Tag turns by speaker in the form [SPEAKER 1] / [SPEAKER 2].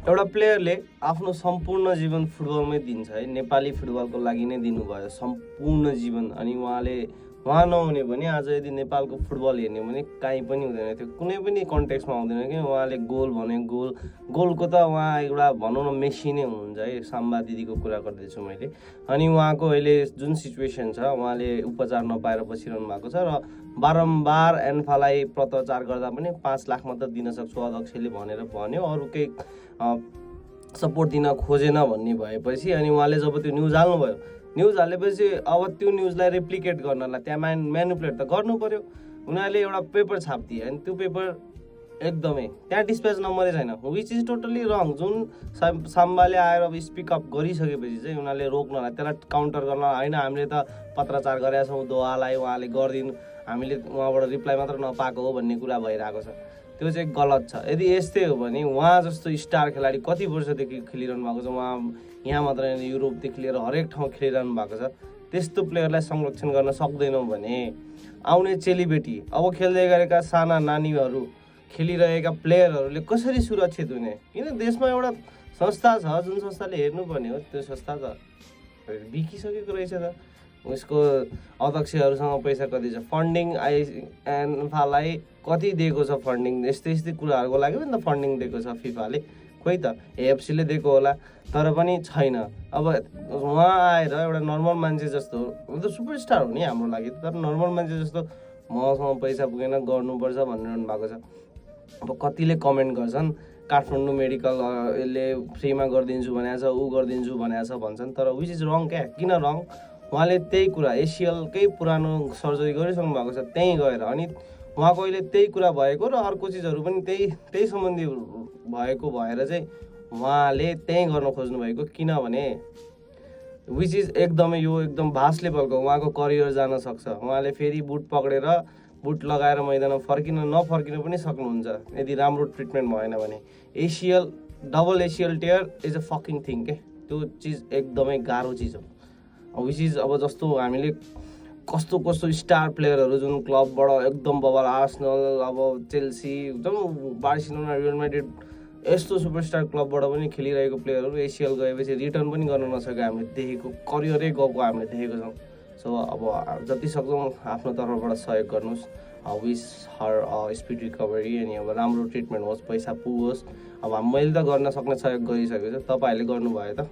[SPEAKER 1] एउटा प्लेयरले आफ्नो सम्पूर्ण जीवन फुटबलमै दिन्छ है, नेपाली फुटबलको लागि नै दिनुभयो सम्पूर्ण जीवन। अनि उहाँ नहुने भने आज यदि नेपालको फुटबल हेर्ने भने काहीँ पनि हुँदैन थियो, कुनै पनि कन्टेक्समा आउँदैन कि उहाँले गोल भने गोलको त उहाँ एउटा भनौँ न मेसी नै हुनुहुन्छ है। साम्बा दिदीको कुरा गर्दैछु मैले। अनि उहाँको अहिले जुन सिचुएसन छ, उहाँले उपचार नपाएर बसिरहनु भएको छ र बारम्बार एन्फालाई पत्रचार गर्दा पनि 5 लाख मात्र दिन सक्छु अध्यक्षले भनेर भन्यो, अरू केही सपोर्ट दिन खोजेन भन्ने भएपछि अनि उहाँले जब त्यो न्युज हाल्नुभयो, न्युज हालेपछि अब त्यो न्युजलाई रेप्लिकेट गर्नलाई त्यहाँ म्यानुपुलेट त गर्नु पर्यो। उनीहरूले एउटा पेपर छापिदिए अनि त्यो पेपर एकदमै त्यहाँ डिस्प्याच नम्बरै छैन, विच इज टोटल्ली रङ। जुन साम्बाले आएर अब स्पिकअप गरिसकेपछि चाहिँ उनीहरूले रोक्नलाई, त्यसलाई काउन्टर गर्न होइन हामीले त पत्रचार गरेका छौँ दोहालाई, उहाँले गरिदिनु, हामीले उहाँबाट रिप्लाई मात्र नपाएको हो भन्ने कुरा भइरहेको छ। त्यो चाहिँ गलत छ। यदि यस्तै हो भने उहाँ जस्तो स्टार खेलाडी कति वर्षदेखि खेलिरहनु भएको छ, उहाँ यहाँ मात्र युरोपदेखि लिएर हरेक ठाउँ खेलिरहनु भएको छ, त्यस्तो प्लेयरलाई संरक्षण गर्न सक्दैनौँ भने आउने चेलीबेटी, अब खेल्दै गरेका साना नानीहरू, खेलिरहेका प्लेयरहरूले कसरी सुरक्षित हुने? किन देशमा एउटा संस्था छ जुन संस्थाले हेर्नुपर्ने हो, त्यो संस्था त बिकिसकेको रहेछ त। उसको अध्यक्षहरूसँग पैसा कति छ, फन्डिङ एन्फालाई कति दिएको छ फन्डिङ, यस्तै कुराहरूको लागि पनि त फन्डिङ दिएको छ फिफाले, खोइ त एएफसीले दिएको होला, तर पनि छैन। अब उहाँ आएर एउटा नर्मल मान्छे जस्तो, त सुपरस्टार हो नि हाम्रो लागि, तर नर्मल मान्छे जस्तो मसँग पैसा पुगेन गर्नुपर्छ भनिरहनु भएको छ। अब कतिले कमेन्ट गर्छन् काठमाडौँ मेडिकल यसले फ्रीमा गरिदिन्छु भनेको छ, ऊ गरिदिन्छु भनेको छ भन्छन्, तर विच इज रङ क्या? किन रङ? उहाँले त्यही कुरा एसिएलकै पुरानो सर्जरी गरिसक्नु भएको छ त्यहीँ गएर, अनि उहाँको अहिले त्यही कुरा भएको र अर्को चिजहरू पनि त्यही सम्बन्धी भएको भएर चाहिँ उहाँले त्यहीँ गर्न खोज्नु भएको। किनभने विच इज एकदमै यो एकदम भास्ट लेभलको उहाँको करियर जान सक्छ। उहाँले फेरि बुट पक्रेर बुट लगाएर मैदानमा नफर्किन पनि सक्नुहुन्छ यदि राम्रो ट्रिटमेन्ट भएन भने। Double ACL tear is a fucking thing के, त्यो चिज एकदमै गाह्रो चिज हो। विच इज अब जस्तो हामीले कस्तो स्टार प्लेयरहरू जुन क्लबबाट एकदम बबल, आर्सेनल, अब चेल्सी, एकदम बार्सिलोना, रियल मैड्रिड, यस्तो सुपरस्टार क्लबबाट पनि खेलिरहेको प्लेयरहरू एसिएल गएपछि रिटर्न पनि गर्न नसकेको हामीले देखेको, करियरै गएको हामीले देखेको छौँ। सो अब जति सक्छौँ आफ्नो तर्फबाट सहयोग गर्नुहोस्। विस हर स्पिड रिकभरी, अनि अब राम्रो ट्रिटमेन्ट होस्, पैसा पुगोस्। अब मैले त गर्न सक्ने सहयोग गरिसकेको छु, तपाईँहरूले गर्नुभयो त?